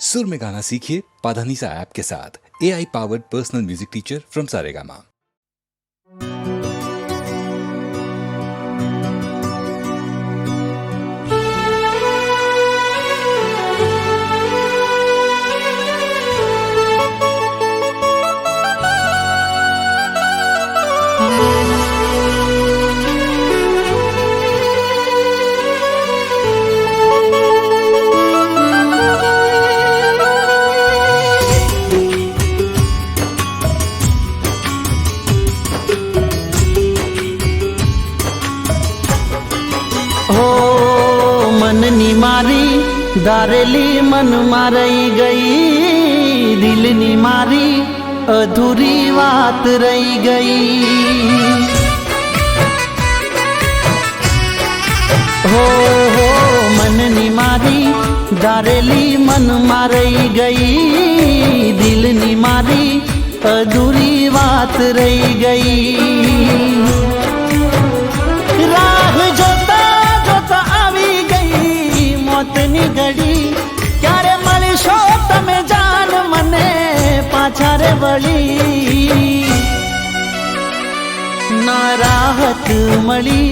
सुर में गाना सीखिए पाधानीसा ऐप के साथ। AI powered personal music teacher from Saregama. मननी मारी दारेली मन मारई गई, दिलनी मारी अधूरी बात रही गई। हो मननी मारी दारेली मन मारई गई, दिलनी मारी अधूरी बात रही गई। राह जोता जोता આવી ગઈ મોતની ઘડી, ક્યારે મળશો તમે જાન મને પાછા રે વળી। ના રાહત મળી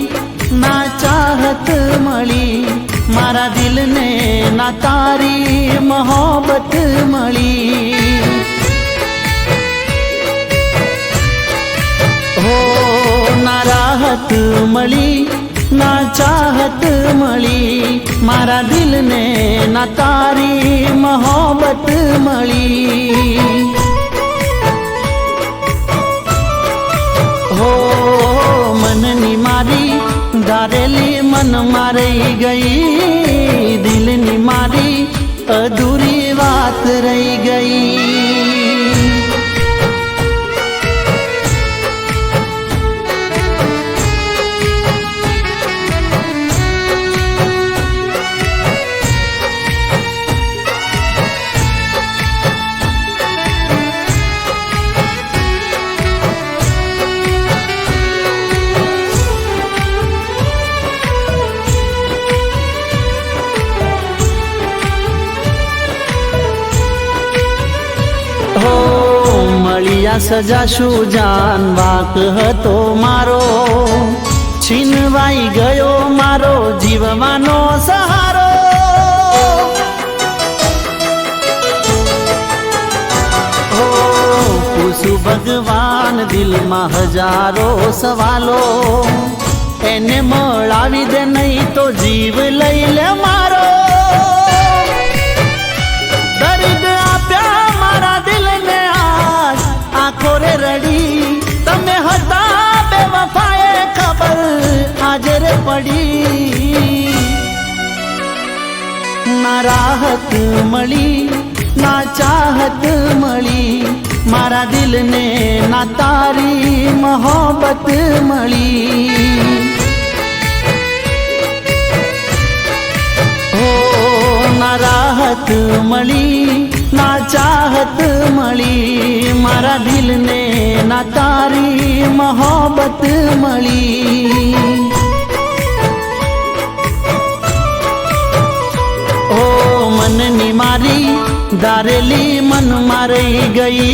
ના ચાહત મળી, મારા દિલને ના તારી મોહબ્બત મળી। हो ना राहत मળી ना चाहत मળી, मारा दिल ने ना तारी मोहब्बत मળી। हो मननी मारी दारेली मन मारई गई, दिलनी मारी अधूरी बात रही गई। મળ્યા સજાશું જાન વાક હતો મારો, છીનવાઈ ગયો મારો જીવવાનો સહારો। પૂછું ભગવાન દિલમાં હજારો સવાલો, એને મળાવી દે નહીં તો જીવ લઈ લે મારો। દર્દ આપ્યા મારા દિલને આજ આંખો રે રડી, તમે હતા બેવફાએ ખબર આજે રે પડી। ના રાહત મળી ના ચાહત મળી, મારા દિલને ના તારી મોહબ્બત મળી। ना राहत मળી ना चाहत मળી, मारा दिल ने ना तारी मोहब्बत मળી। ओ मननी मारी दारेली मन मारई गई,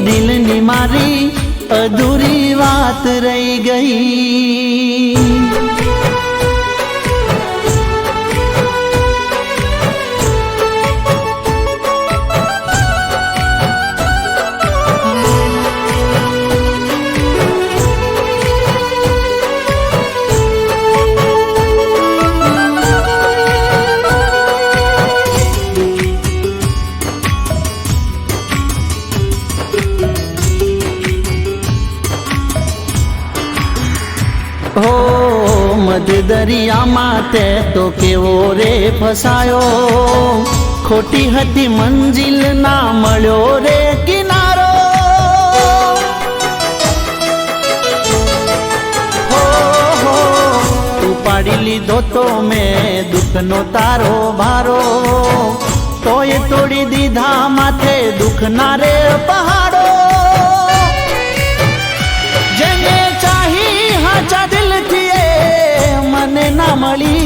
दिलनी मारी अधूरी बात रही गई। हो मध दरिया माते तो केवो रे फसायो, खोटी हती मंजिल ना मळ्यो रे किनारो। हो उपाड़ी लीधो तो मैं दुखनो तारो भारो, तोय तोड़ी दीधा माथे दुख ना रे पहाड़ो। जेने चाही हाचा दिल थिए मने ना मळी,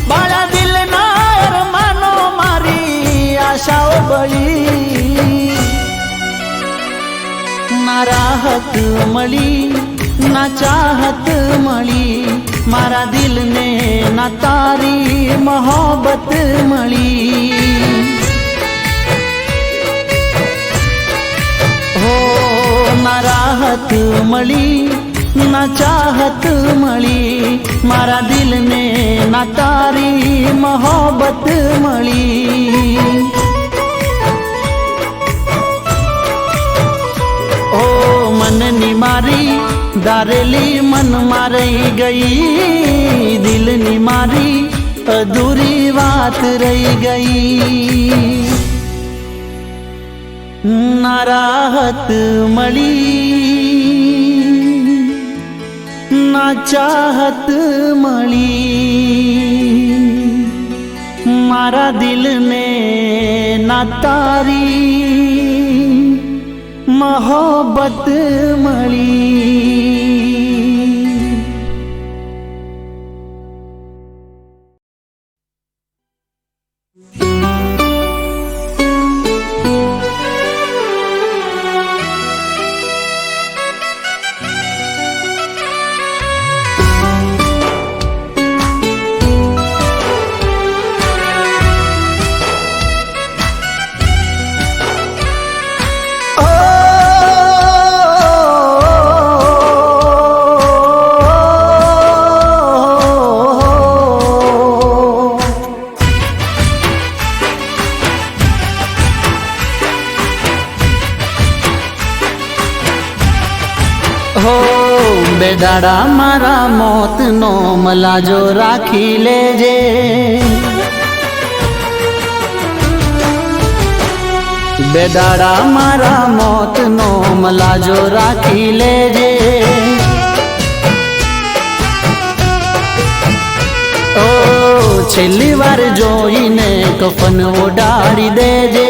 बाळा दिल ना अरमानो मारी आशा બળી ના રાહત મળી ના ચાહત મળી મારા દિલને ના તારી મોહબ્બત મળી હો ના રાહત મળી ના ચાહત મળી મારા દિલને ના તારી મોહબ્બત મળી ઓ મનની મારી દારેલી મન મારી ગઈ દિલની મારી અધૂરી વાત રહી ગઈ ના રાહત મળી ના ચાહત મળી મારા દિલને ના તારી મોહબ્બત મળી હો બેદાડા મારા મોતનો મલાજો રાખી લેજે બેદાડા મારા મોતનો મલાજો રાખી લેજે ઓ છેલ્લી વાર જોઈને કફન ઓડાડી દેજે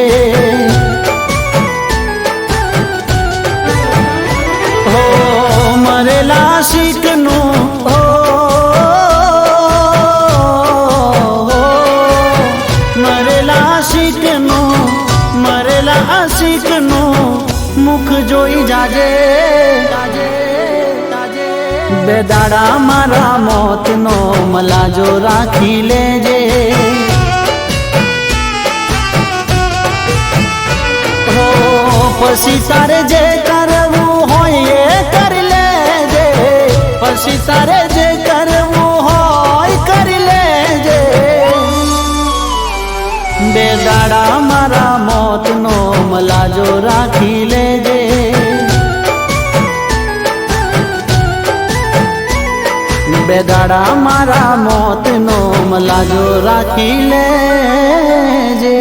મરેલા શીખનું મરેલા શીખનું મુખ જોઈ જાજે બેદાડા મારા મોતનો મલાજો રાખી લેજે હો પછી તારે જે કરવું હોય એ કરી લેજે પછી તારે જે કરવું હોય કરી લેજે બેદાડા મારા મોતનો મલાજો રાખી લેજે બેદાડા મારા મોતનો મલાજો રાખી લેજે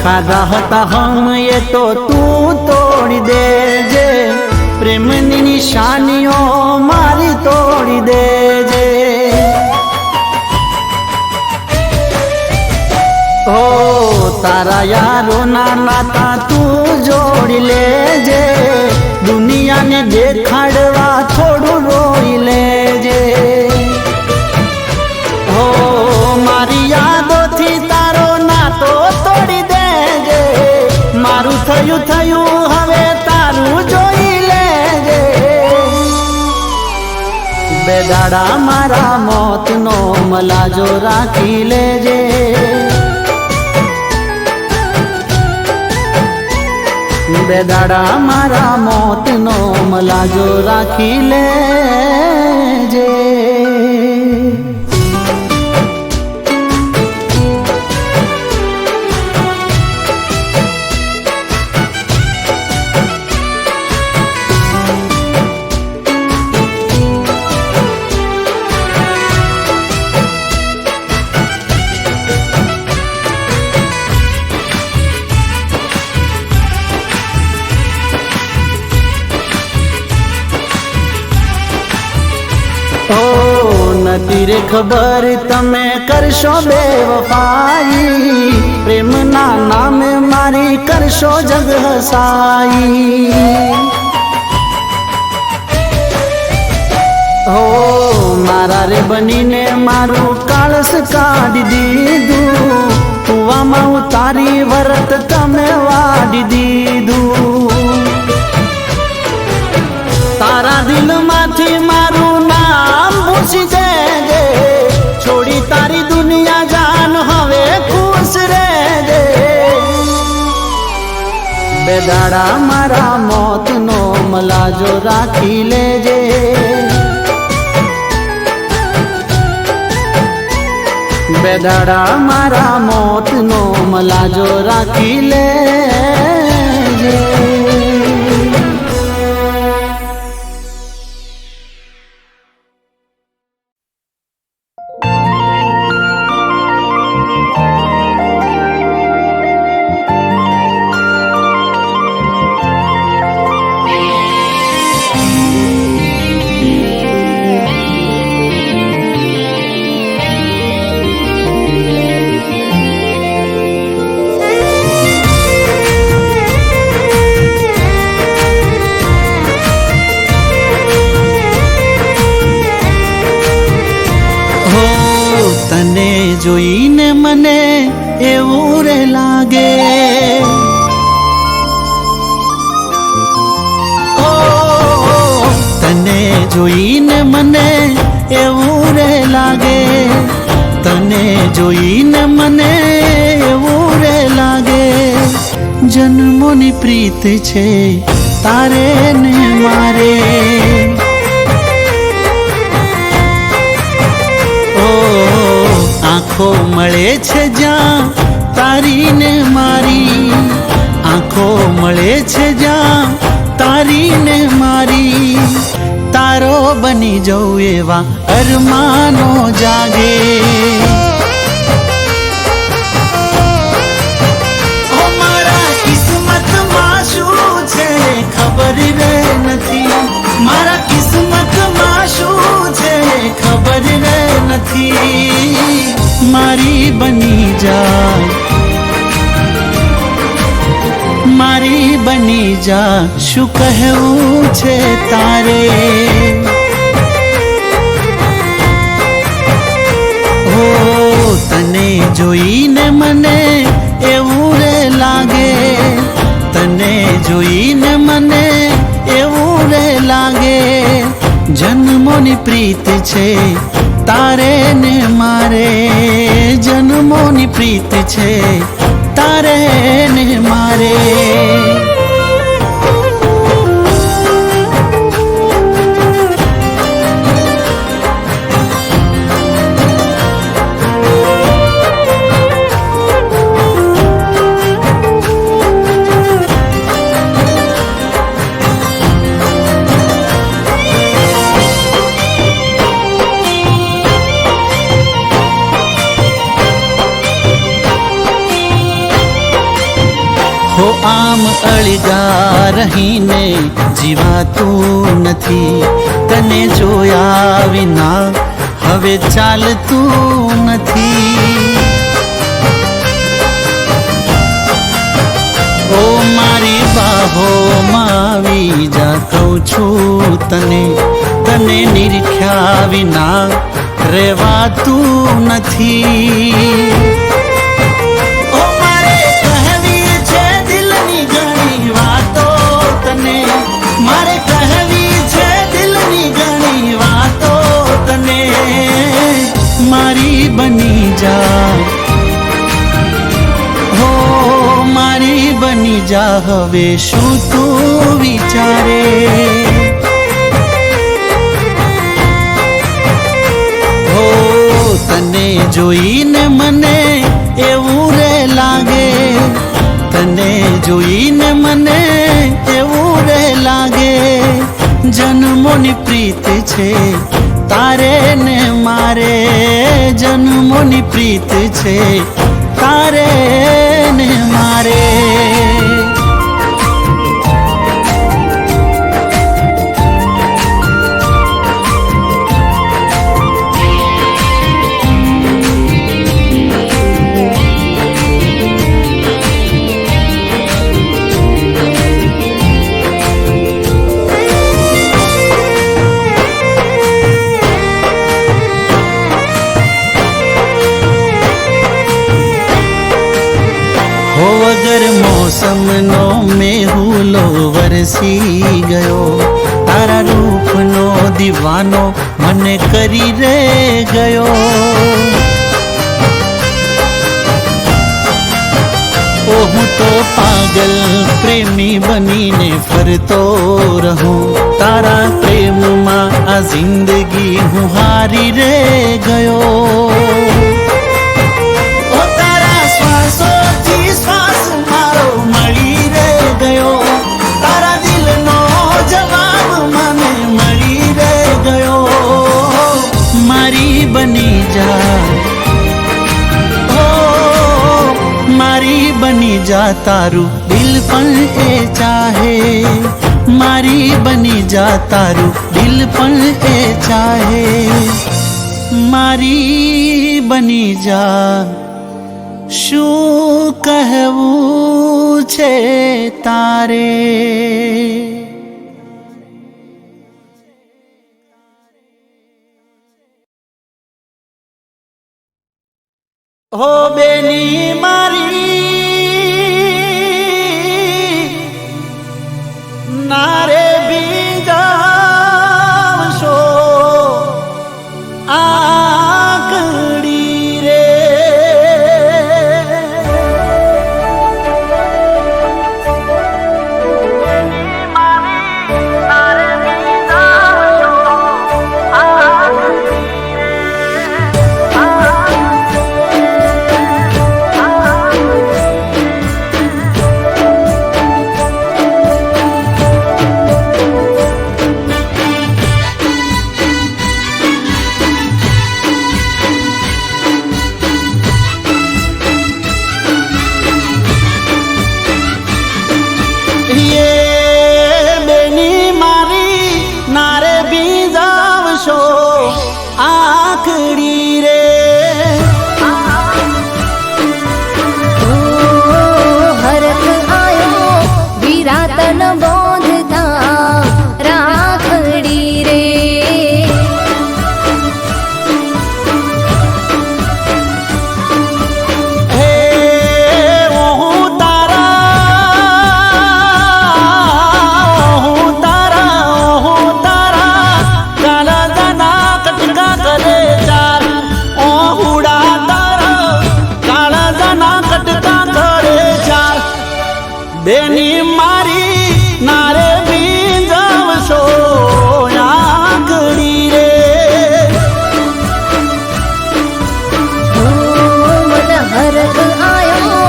ખાધા હતા હમ એ તો તું તોડી દેજે પ્રેમની નિશાનીઓ મારી તોડી દેજે ઓ તારા યારો ના નાતા તું જોડી લેજે દુનિયાને દેખાડવા થોડું રોઈ લેજે હો મારી યાદોથી તારો નાતો તોડી દેજે મારું થયું થયું હવે તારું જોઈ લેજે બેદાડા મારા મોતનો મલાજો રાખી લેજે બેદાડા મારા મોતનો મલાજો રાખી લેજે નથી રે ખબર તમે કરશો બેવફાઈ, પ્રેમના નામે મારી કરશો જગ હસાઈ. હો મારા રે બનીને મારું કાળસ કાઢી દીધું, કુવામાં ઉતારી વરત તમે વાડી દીધું. તારા દિલમાંથી મારું નામ ભૂસી દેજે, છોડી તારી દુનિયા જાન હવે ખુશ રહેજે. બે દાડા મારા મોતનો મલાજો રાખી લેજે, બે દાડા મારા મોતનો મલાજો રાખી લેજે. તને જોઈને મને એવું રે લાગે, ઓ તને જોઈને મને એવું રે લાગે, તને જોઈને મને એવું રે લાગે. જન્મોની પ્રીત છે તારે ને મારે, આંખો મળે છે જ્યાં તારી ને મારી, આંખો મળે છે જ્યાં તારી ને મારી. તારો બની જવું એવા અરમાનો જાગે, ઓ મારા કિસ્મતમાં શું છે ખબર રે નથી, મારા કિસ્મતમાં શું છે ખબર રે નથી. મારી બની જા, મારી બની જા, શું કહેવું છે તારે. હો તને જોઈને મને એવું રે લાગે, તને જોઈને મને એવું રે લાગે. જન્મોની પ્રીત છે તારે ને મારે, જન્મોની પ્રીત છે તારે ને મારે. હો આમ અળગા રહીને જીવાતું નથી, તને જોયા વિના હવે ચાલતું નથી. ઓ મારી બાહોમાં આવી જા કહું છું તને, તને નિરખ્યા વિના રહેવાતું નથી. મારે કહેવી છે દિલની ઘણી વાતો તને, મારી બની જા, હો મારી બની જા. હવે શું તું વિચારે, હો તને જોઈને મને એવું રે લાગે, તને જોઈને મને એવું રે લાગે. જન્મોની પ્રીત છે તારે ને મારે, જન્મોની પ્રીત છે તારે ને મારે. મોસમનો મેહુલો વરસી ગયો, તારા રૂપનો દીવાનો મને કરી રે ગયો. ઓ હું તો પાગલ પ્રેમી બનીને ફરતો રહું, તારા પ્રેમમાં આ જિંદગી હું હારી રે ગયો. ઓ તારા શ્વાસોથી શ્વાસ મારો મળી રે ગયો, તારા દિલનો જવાબ મને મળી રે ગયો. મારી બની જા, મારી બની જા, તારું દિલ પણ એ ચાહે. મારી બની જા, તારું દિલ પણ એ ચાહે. મારી બની જા, શું કહેવું છે તારે. હો બેની મારી નારે બીજાવશો આકડી રે. આકડી રે. હરખ આયો વિરાતન બોંધતા રાખડી રે. હે હું તારા કાળજાના કટકા કરે ચાર. ઓહુડા તારા કાળજાના કટકા કરે ચાર. બેની મારી નારે બીજાવશો આકડી રે. મન હરખ આયો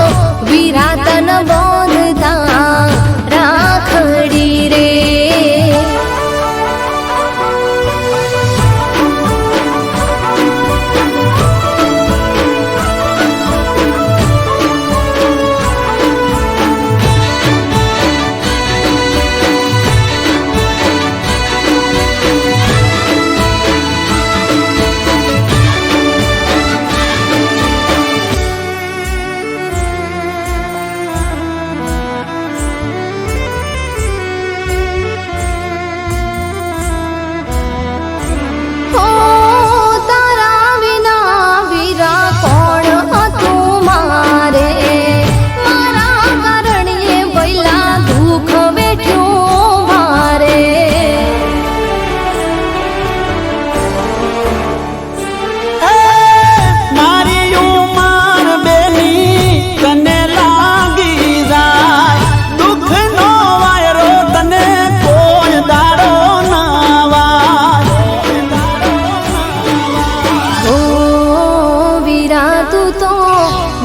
વિરાતન બોંધતા રાખડી રે.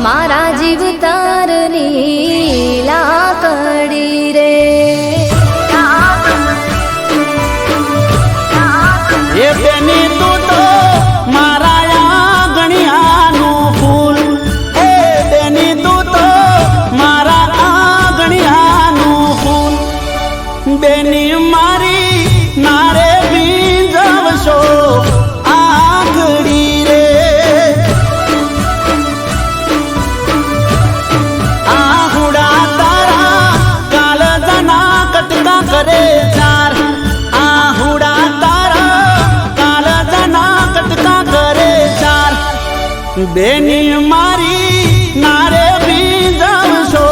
મારા જીવ તારની લાકડી રે. એ બેની તું તો મારા આંગણિયાનું ફૂલ. એ બેની તું તો મારા આંગણિયાનું ફૂલ. બેની મારી નારે બીજાવશો આકડી રે. આહુડા તારા કાળજાના કટકા કરે ચાર. આહુડા તારા કાળજાના કટકા કરે ચાર. બેની મારી નારે બીજાવશો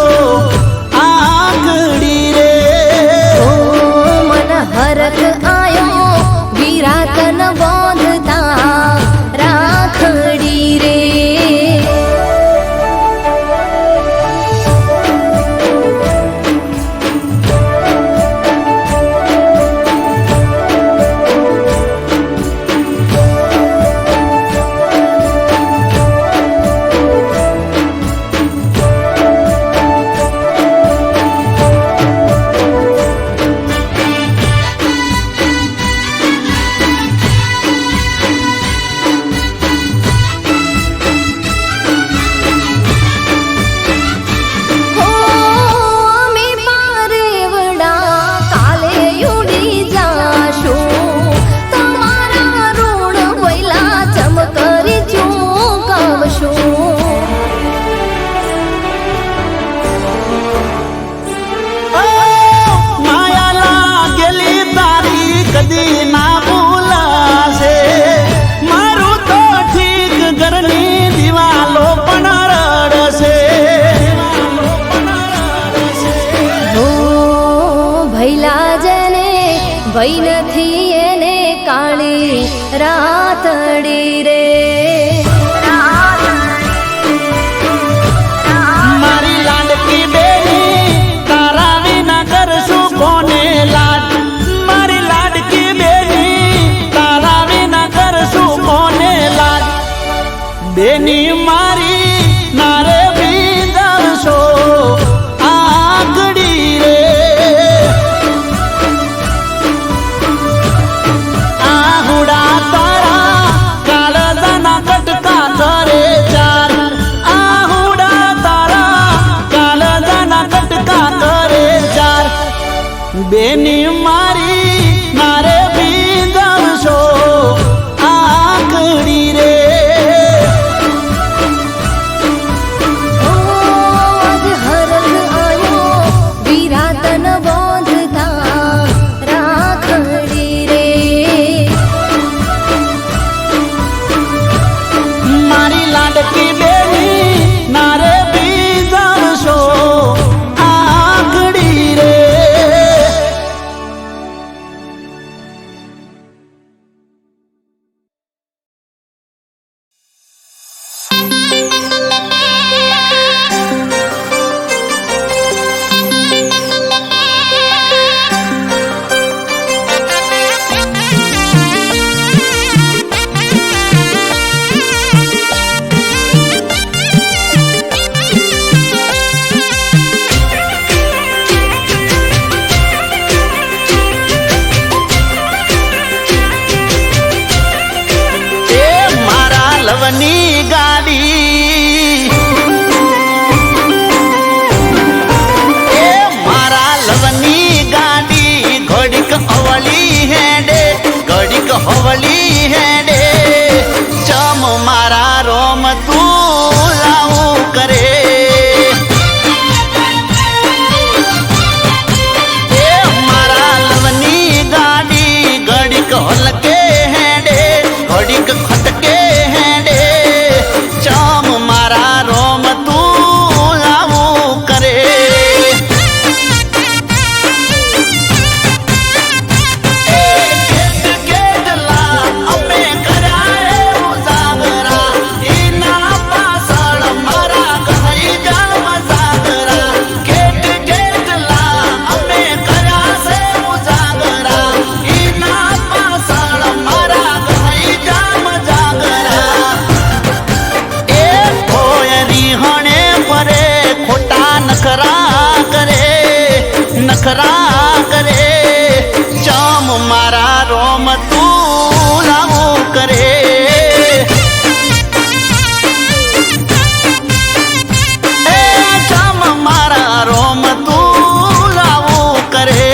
વઈ નથી એને કાળી રાતડી રે. મારી લાડકી બેની તારા વિના કરશું કોને લાડ. મારી લાડકી બેની તારા વિના કરશું કોને લાડ. બેની મારી નારે બીજાવશો આગળી રે. આહુડા તારા કાળજાના કટકા કરે ચાર. આહુડા તારા કાળજાના કટકા કરે ચાર. બેની મારી નારે બીજાવશો આગળી રે. લવની ગાડી એ મારા લવની ગાડી ઘડીક અવળી હેડે ઘડીક હવળી હેડે. ચમ મારા રોમ તું લાવું કરે. એ મારા લવની ગાડી ઘડીક હલકે હેડે ઘડીક ખટકે. નખરા કરે ચમ મારા રોમ તું લાવું કરે. એ ચમ મારા રોમ તું લાવું કરે.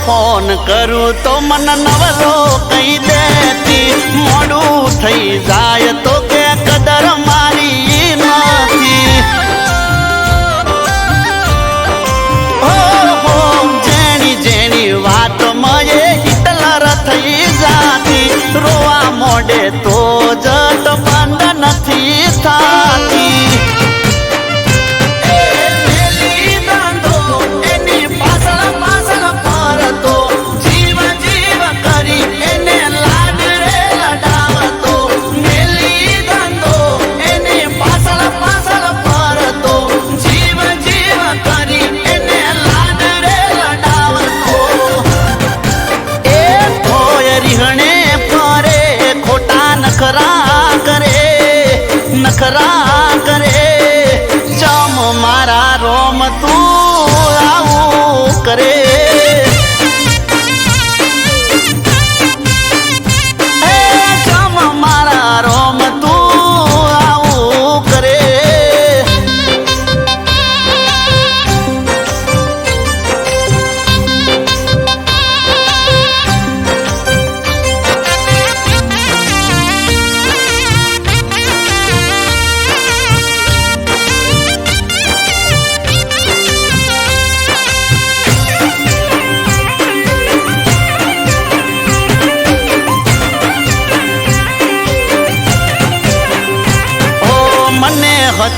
ફોન કરું તો મન નવરો કહી દેતી. મોડું થઈ જાય તો કે કદર મારી નથી. હો જેની જેની વાત મયે હિટલર થઈ જાતી. રોવા મોડે તો જટ બંધ નથી થાતી. નખરા કરે ચમ મારા રોમ તું આવું કરે. ચમ મારા રોમ તું આવું કરે.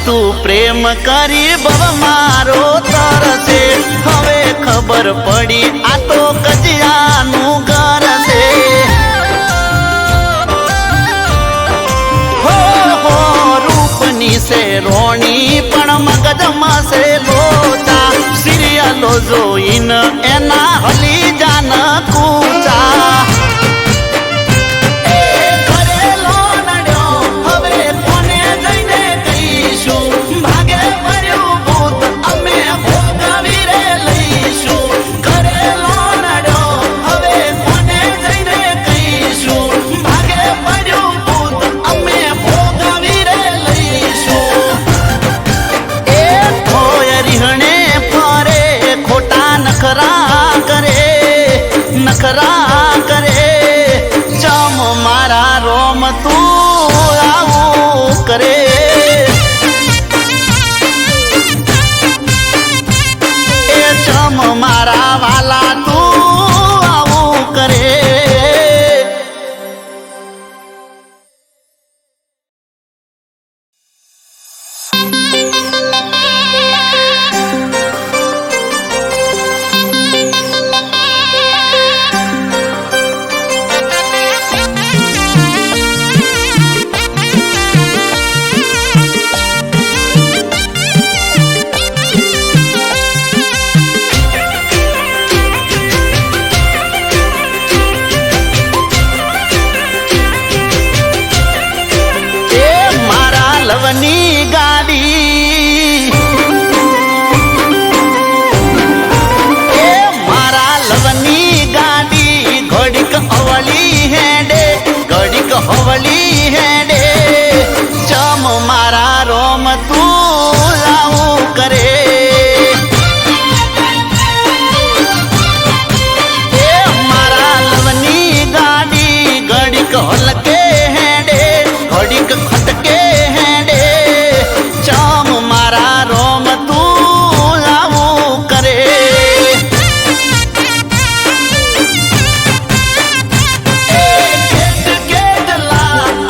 તું પ્રેમ કરી બવ મારો તરસે હવે ખબર પડી આ તો કજિયાનું ઘર છે હો હો રૂપની છે રોણી પણ મગજમાં છે લોચા સિરિયલો જોઈને એના હલી જાન કૂચા નખરા કરે ચમ મારા રોમ તું આવું કરે એ ચમ મારા વાલા તું આવું કરે લવની ગાડી એ મારા લવની ગાડી ઘડીક અવળી હેડે ઘડીક હવળી હેડે ચમ મારા રોમ તું આવું કરે એ મારા લવની ગાડી ઘડીક હલકે હેડે ઘડીક ખટકે મારા રોમ તું આવું કરે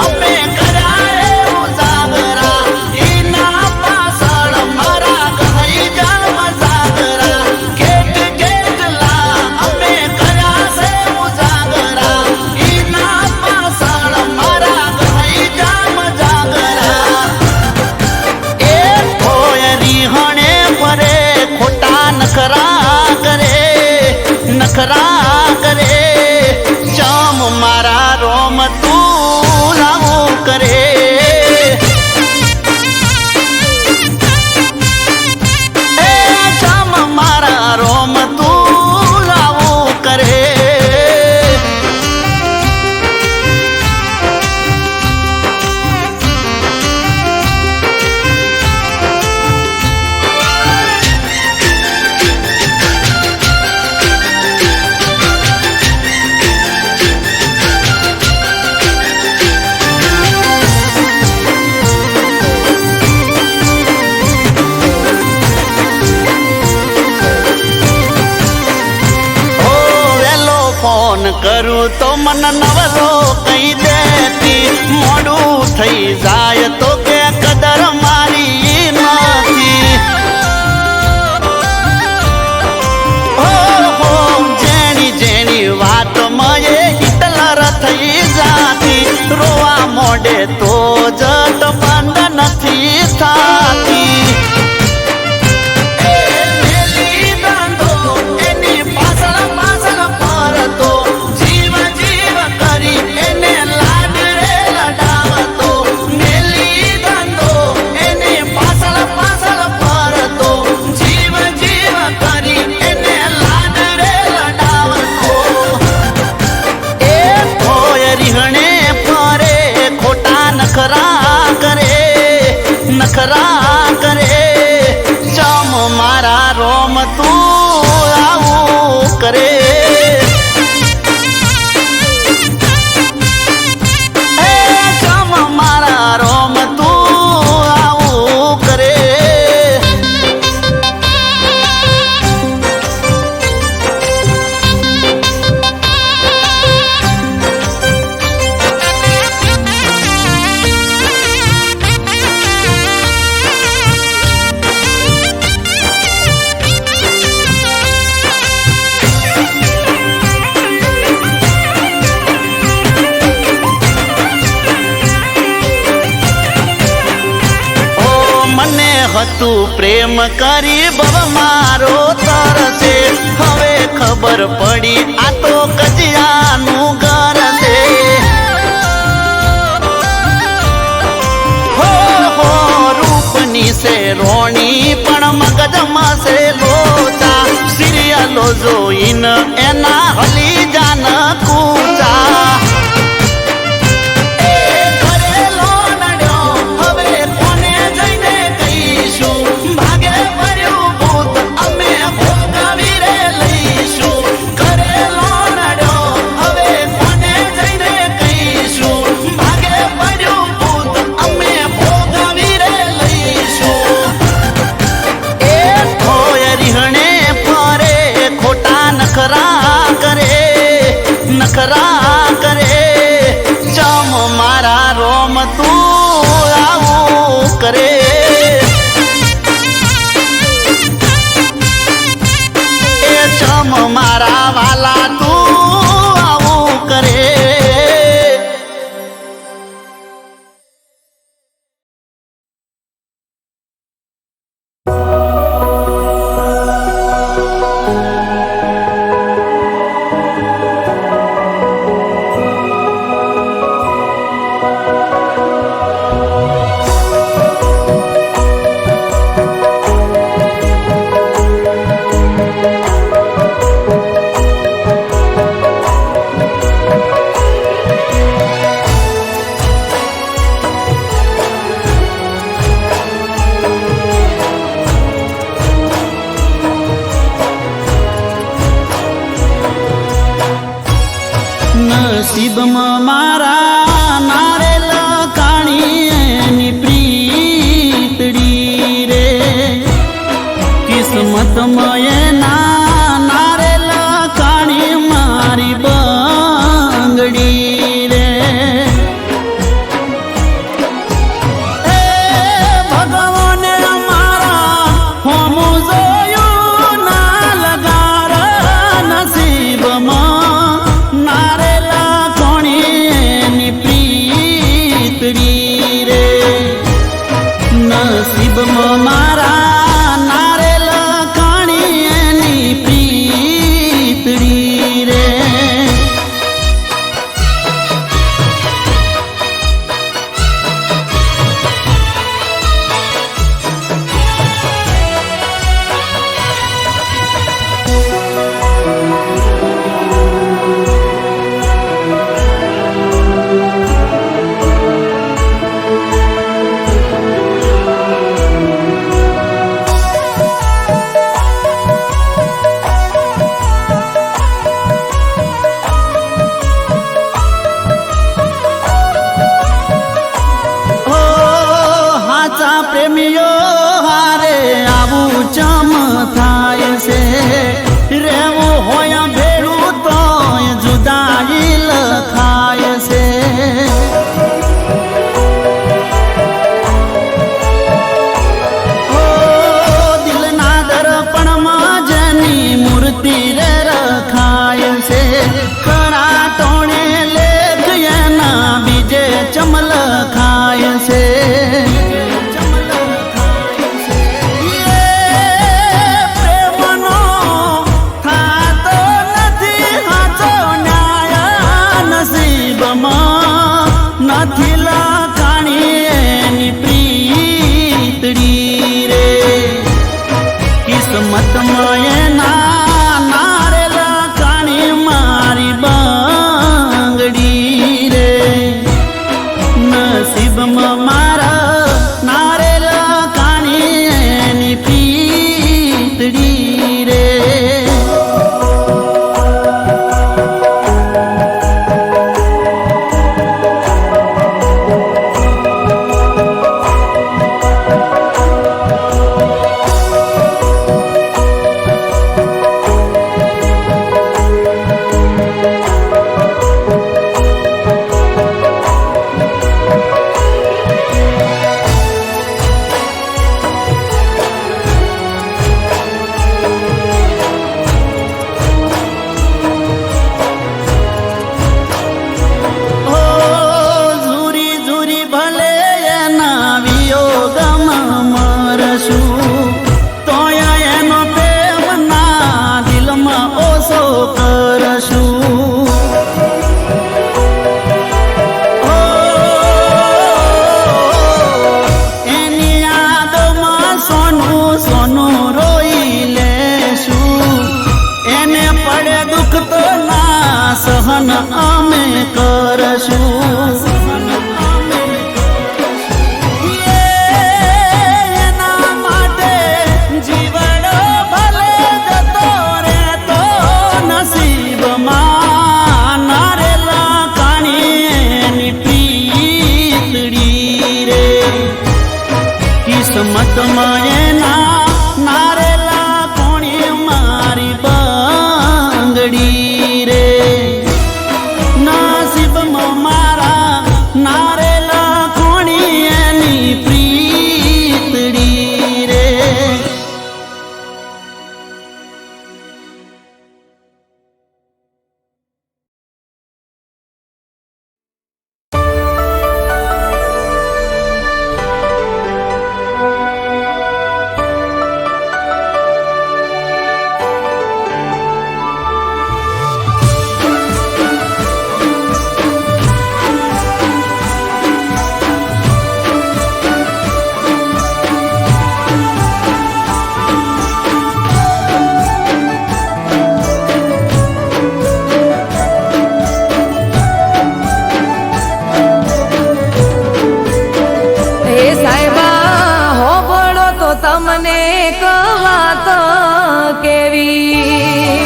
અમે કરાય ઉજાગરા એના પાછળ મારા ગઈ જામ જાગરા કેટ કેટલા અમે કર્યા છે ઉજાગરા એના પાછળ મારા ગઈ જામ જાગરા નખરા કરે ચમ મારા રોમ તું આવું કરે એ ચમ મારા રોમ તું આવું કરે કરું તો મન નવરો કઈ દેતી મોડું થઈ જાય તો કે કદર મારી નથી હો જેની જેની વાત મયે હિટલર થઈ જાતી રોવા મોડે તો જટ બંધ નથી થાતી નખરા કરે ચમ મારા રોમ તું આવું કરે ચમ મારા રોમ તું આવું કરે હતું પ્રેમ કરી બવ મારો તરસે હવે ખબર પડી આ તો કજિયાનું ઘર છે હો હો રૂપની છે રોણી પણ મગજમાં છે લોચા સિરિયલો જોઈને એના હલી જાન કૂચા નખરા કરે ચમ મારા રોમ તું આવું કરે એ ચમ મારા વાલા તું આવું કરે નસીબમાં મારા નારેલ કાણીની પ્રીતડી રે કિસ્મતમાં એના નારેલ કાણી મારી બંગડી રે ભગવાને મારા હોમું જોયું ના લગાર નસીબમાં નારેલા કોણી પ્રીતડી રે નસીબમાં મારા નારેલા કાણીની પ્રીતડી રે પ્રેમીઓ હારે આવું ચમ થાય છે રેવું હોય ભેળું તો જુદાઈ લખાય છે દિલના દર્પણમાં જેની મૂર્તિ રે રખાય છે ખરા ટોણે લેખ એના બીજે ચમલ ખાય છે નથી લખાણી એની પ્રીતડી રે કિસ્મતમાં એના નારેલ કાણી મારી બંગડી રે નસીબમાં મારા નારેલ કાણી એની પ્રીતડી રે અમે કરશું. એના માટે જીવડો ભલે જતો રહેતો નસીબમાં નારેલા કાણીની પ્રીતડી રે. કિસ્મતમાં એના નારેલા કોણી મારી બંગડી રે. નસીબમાં મારા નારેલા કોણી એની પ્રીતડી રે. તમને એક વાત કેવી.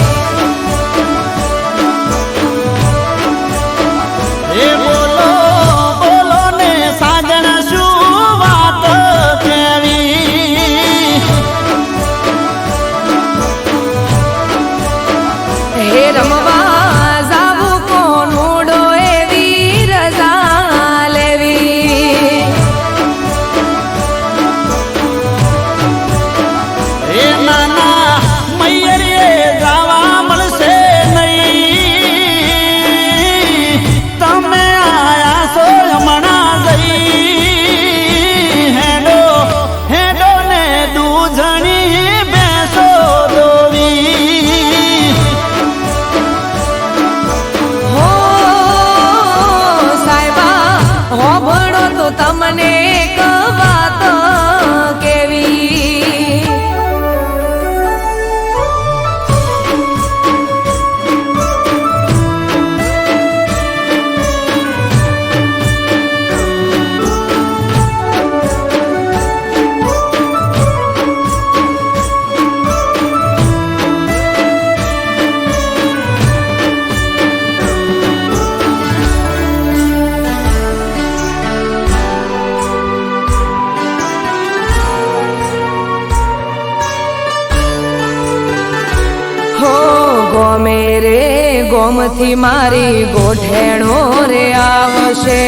એ બોલો બોલો ને સાજણ શું વાત કેવી. હે રમવા જાવું કોનુડો એવી રજા લેવી. એ નાના મૈયરે ગાવા મળશે નહીં. તમે આયા છો હમણાં જઈ. હેડો હેડો ને દૂધણી બેસો દોવી. હો સાહેબા હોભળો તો તમને એક વાત કેવી. હો ગોમે રે ગોમથી મારી ગોઠેણો રે આવશે.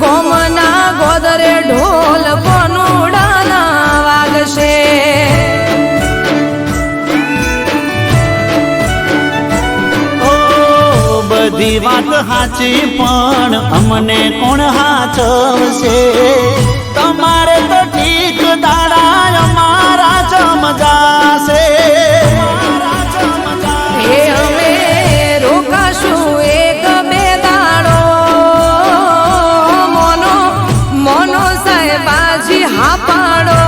ગોમના ગોદરે ઢોલ કોનુડાના વાગશે. ઓ બધી વાત સાચી પણ અમને કોણ હાચવશે. તમારે તો ઠીક દાડા અમારા ચમજાશે. હે અમે રોકાશું એક બે દાડો. મોનો મોનો સાહેબાજી હા પાડો.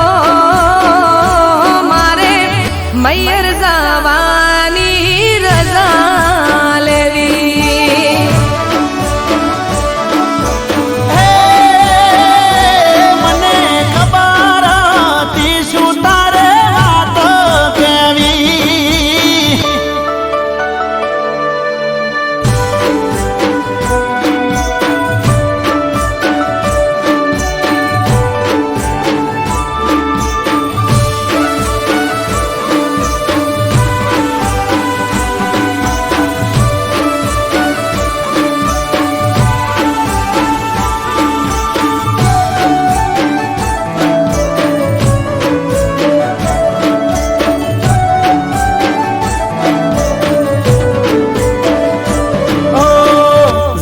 મારે મૈયર જવાની રજા લેવી. હે મને ખબર હતી શું તારે વાત કેવી.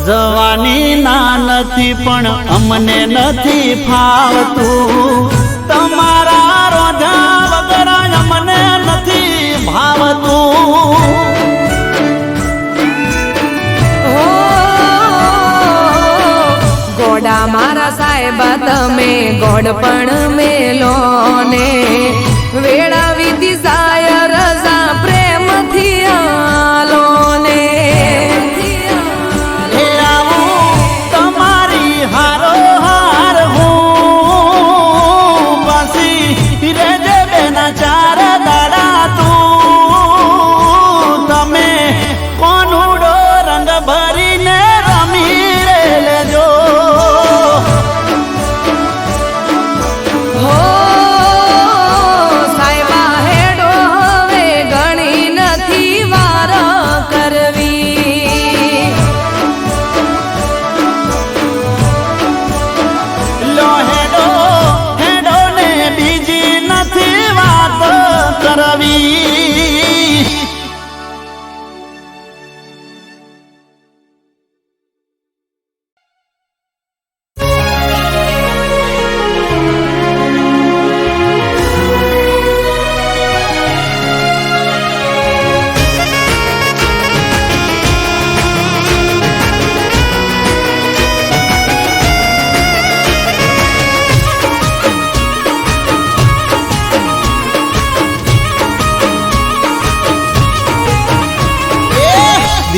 જવાની ના નથી પણ અમને નથી ફાવતું. તમારા રોજા વગર અમને નથી ભાવતું. હો ગોડા મારા સાહેબા તમે ગોડ પણ મેલો ને. વેળા વિધિ સાય રજા પ્રેમથી આલો ને.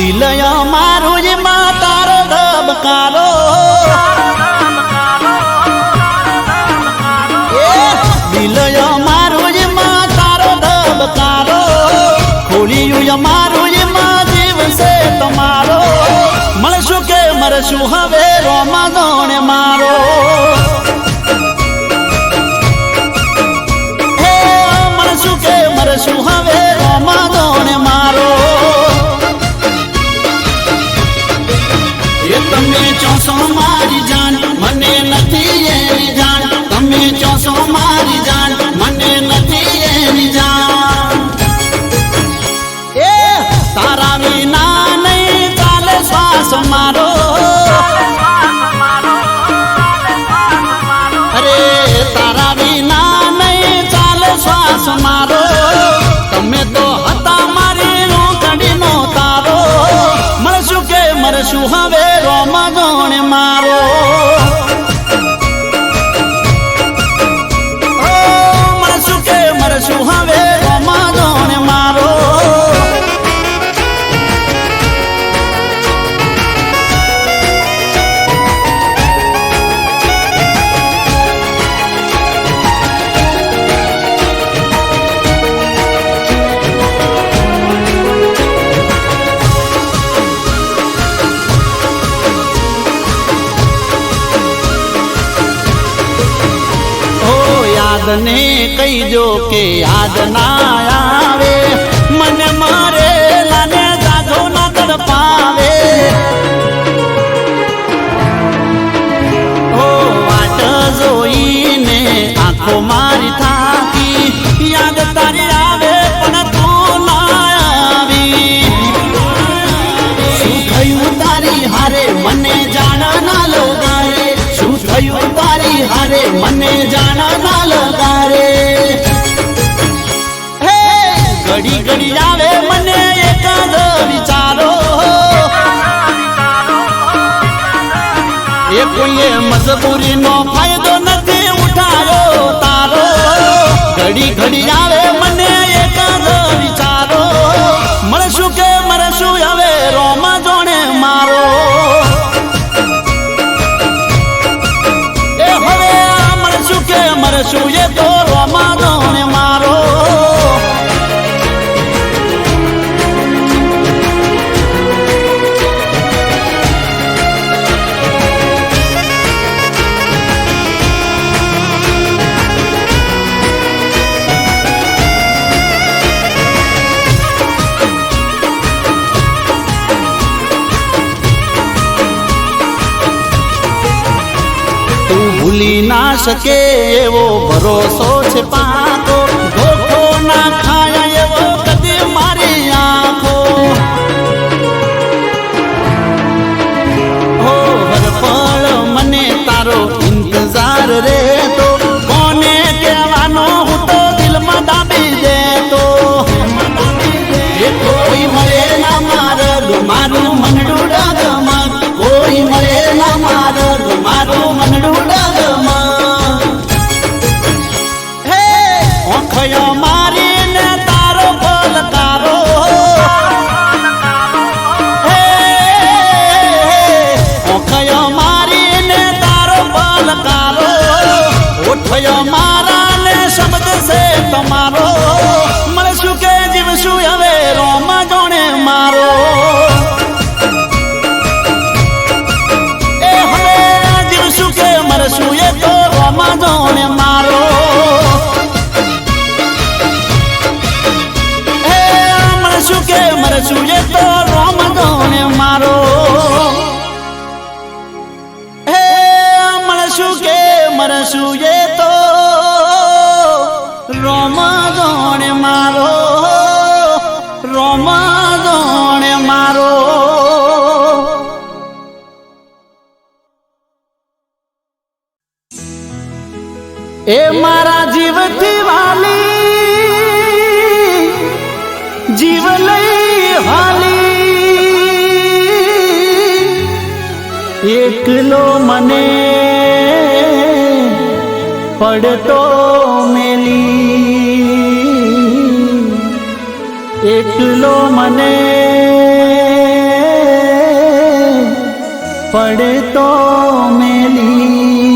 દિલય મારું જ માં તારો ધબકારો દિલય મારું જ માં તારો ધબકારો ખોલિયું મારું જ માં જીવશે તમારો મળશું કે મરશું હવે રોમા દોણે મારો મળશું કે મરશું હવે રોમા દોણે મારો તમે ચોસો મારી જાન મને નથી એની જાણ તમે ચોસો મારી જાન મને નથી એની જાણ એ તારા વિના નહીં ચાલે શ્વાસ મારો અરે તારા વિના નહીં ચાલે શ્વાસ મારો તમે તો હતા મારી રોકડીનો તારો મળશું કે મરશું હવે રોમા દોણે મારો મળશું કે મરશું હવે રોમા દોણે મારો ને કહીજો કે યાદ ના આવે મને મારે લાને જાજો ના તડપાવે ઓ વાટ જોઈને આંખો મારી થાકી યાદ તારી આવે પણ તું ના આવી શું થયું તારી હારે મને જાણ ના લગારે શું થયું તારી હારે મને જાણ ના લગારે હે ઘડી ઘડી આવે મને એક જ વિચારો એ કોઈએ મજબૂરીનો ફાયદો નથી ઉઠાયો તારો ઘડી ઘડી આવે મને એક જ વિચારો મળશું કે મરશું હવે રોમા જોણે મારો એ હવે મળશું કે મરશું એ તો રોમા જોણે મારો ભૂલી ના શકે એવો ભરોસો છે પાકો ધોખો ના ખાય એવો કદી મારી આંખો હો હર પળ મને તારો ઇંતજાર રહેતો કોને કહેવાનો હું તો દિલમાં દાબી દેતો એ કોઈ મળે ના મારગ મારું મનડું ડગમગ કોઈ મળે ના મારગ મારું મનડું મારીને તારો પલકારો ઓખયો મારીને તારો પલકારો ઓઠયો મારાને શબ્દ છે તમારો મળશું કે જીવશું હવે રોમા જોણે મારો એ હવે જીવશું કે મરશું એ તો રોમા જોણે મારો કે મરશું એ તો રોમા જોણે મારો હે મળશું કે મરશું એ તો રોમા જોણે મારો રોમા જોણે મારો એ મારા જીવથી વાલી જીવ લઈ હાલી એકલો મને પડતો મેલી એકલો મને પડે તો મેલી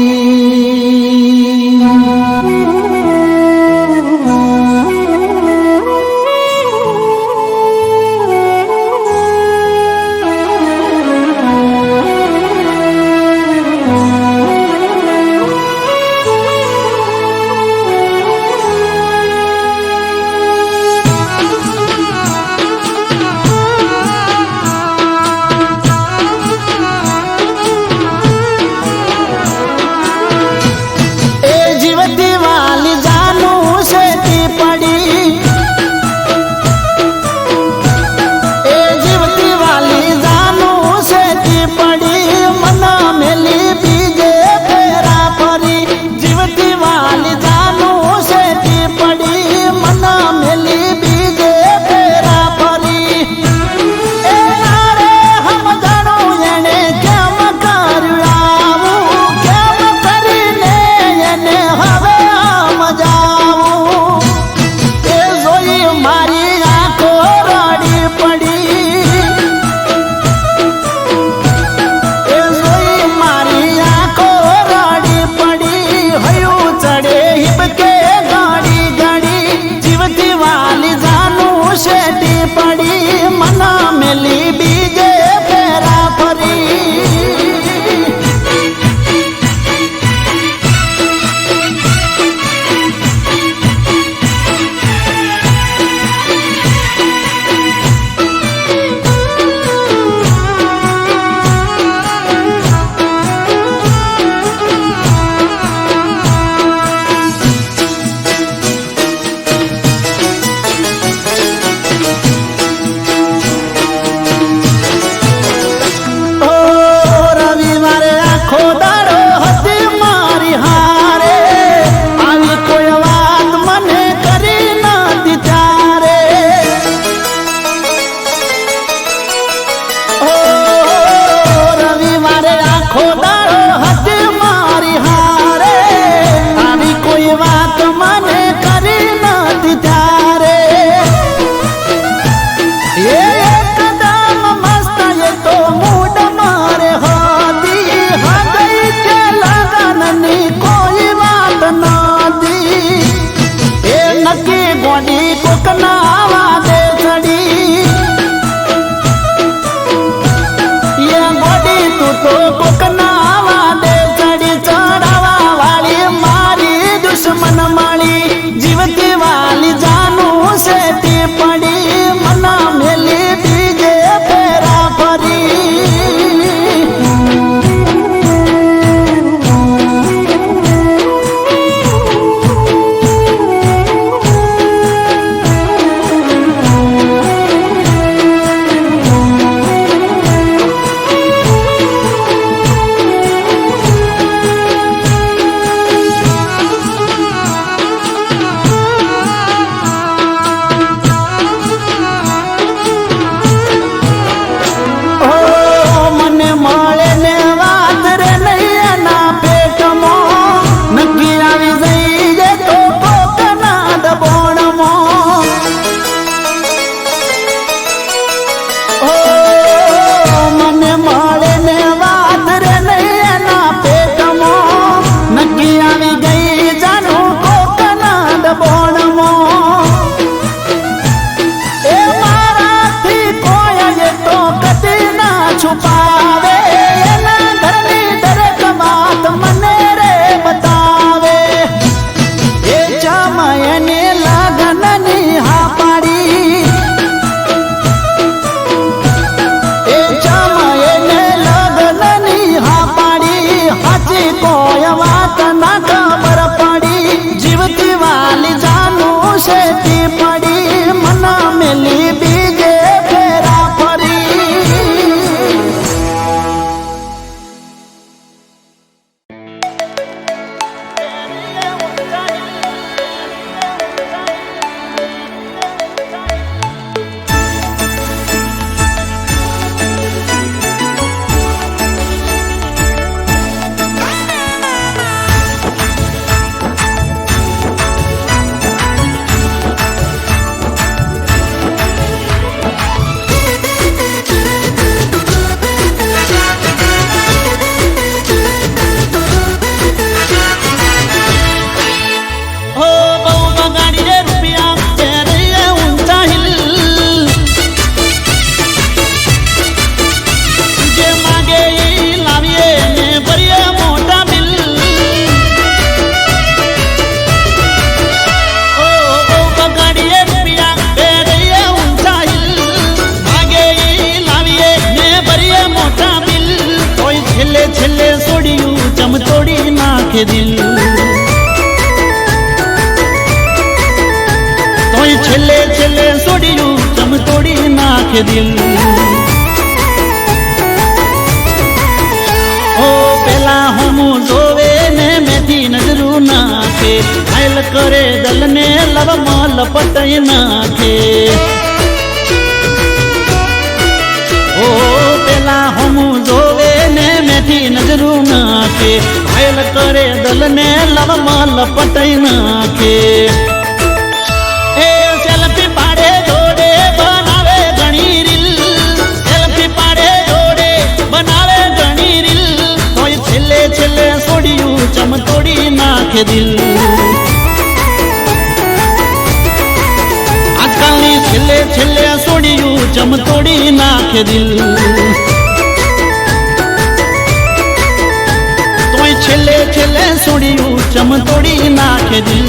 દિલ, તોય છેલ્લે છેલ્લે છોડ્યું ચમ તોડી નાખે દિલ. ઓ પેલા હું જોવે ને મેથી નજરું નાખે, ઘાયલ કરે દલને લવમાં લપટાઈ નાખે. ઓ પેલા હું જોવે ને મેથી નજરું નાખે, ઘાયલ કરે દલને લવમાં લપટાઈ નાખે. એ સેલ્ફી પાડે જોડે બનાવે ઘણી રીલ, સેલ્ફી પાડે જોડે બનાવે ઘણી રીલ, તોય છેલ્લે છેલ્લે છોડ્યું ચમ તોડી નાખે દિલ. આજકાલની છેલ્લે છેલ્લે છોડ્યું ચમ તોડી નાખે દિલ. તોય છેલ્લે છેલ્લે છોડ્યું ચમ તોડી નાખે દિલ.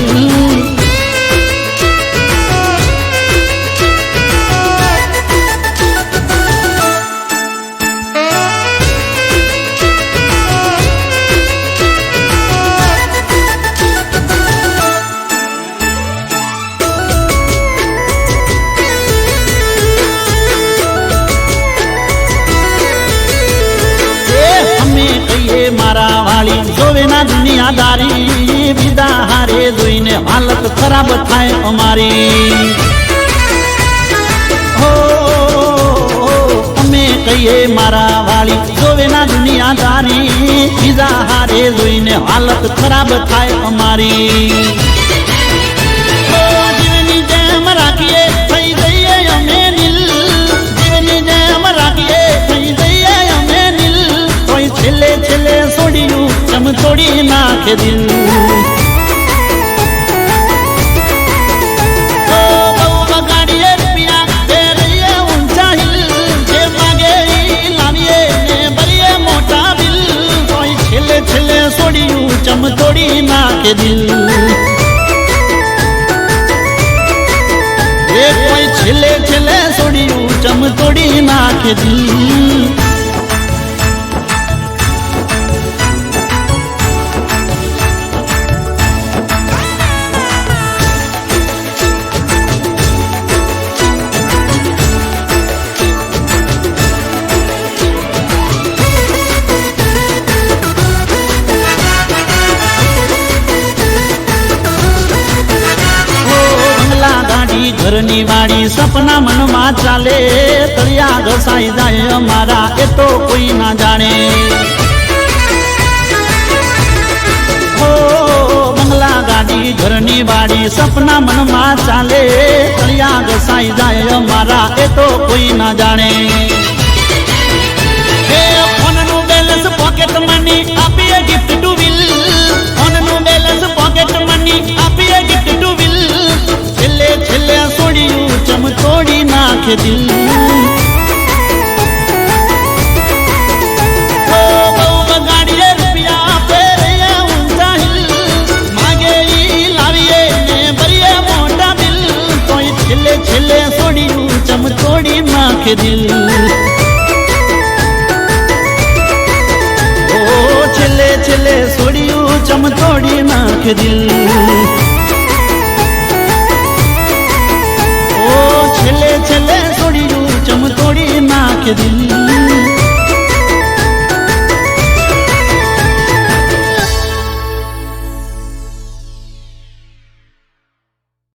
મારા વાળી જોવે ના દુનિયાદારી, વિદા હારે જોઈને હાલત ખરાબ થાય અમારી. હો અમે કહીએ મારા વાળી જોવે ના દુનિયાદારી, વિદા હારે જોઈને હાલત ખરાબ થાય અમારી. જીવની જેમ રાખીએ થઈ જઈએ અમે નીલ, જીવની જેમ રાખીએ થઈ જઈએ અમે નીલ, તોય છેલ્લે છેલ્લે છોડ્યું ચમ તોડી નાખે દિલ. બહુ બગાડીએ રૂપિયા તે રહીએ ઊંચા હિલ, જે માગે ઈ લાવીએ ને ભરીએ મોટા બિલ, તોય છેલ્લે છેલ્લે છોડ્યું ચમ તોડી નાખે દિલ. એ કોઈ છેલ્લે છેલ્લે છોડ્યું ચમ તોડી નાખે દિલ. ઘરની વાડી સપના મનમાં ચાલે, તળિયા ઘસાઈ જાય અમારા એ તો કોઈ ના જાણે. ઓ બંગલા ગાડી ઘરની વાડી સપના મનમાં ચાલે, તળિયા ઘસાઈ જાય અમારા એ તો કોઈ ના જાણે. એ ફોનનું બેલેન્સ પોકેટ મની આપીએ ગિફ્ટ ટુ વિલ, ફોનનું બેલેન્સ પોકેટ મની આપીએ ગિફ્ટ ટુ વિલ, છેલ્લે છેલ્લે છોડ્યું ચમ તોડી નાખે દિલ. બહુ બગાડીએ રૂપિયા ફેરીએ ઊંચા હિલ, માગે ઈ લાવીએ ને ભરીએ મોટા બિલ, તોય છેલ્લે છેલ્લે છોડ્યું ચમ તોડી નાખે દિલ. ઓ છેલ્લે છેલ્લે છોડ્યું ચમ તોડી નાખે દિલ. છેલ્લે છેલ્લે છોડ્યું ચમ તોડી નાખે દિલ.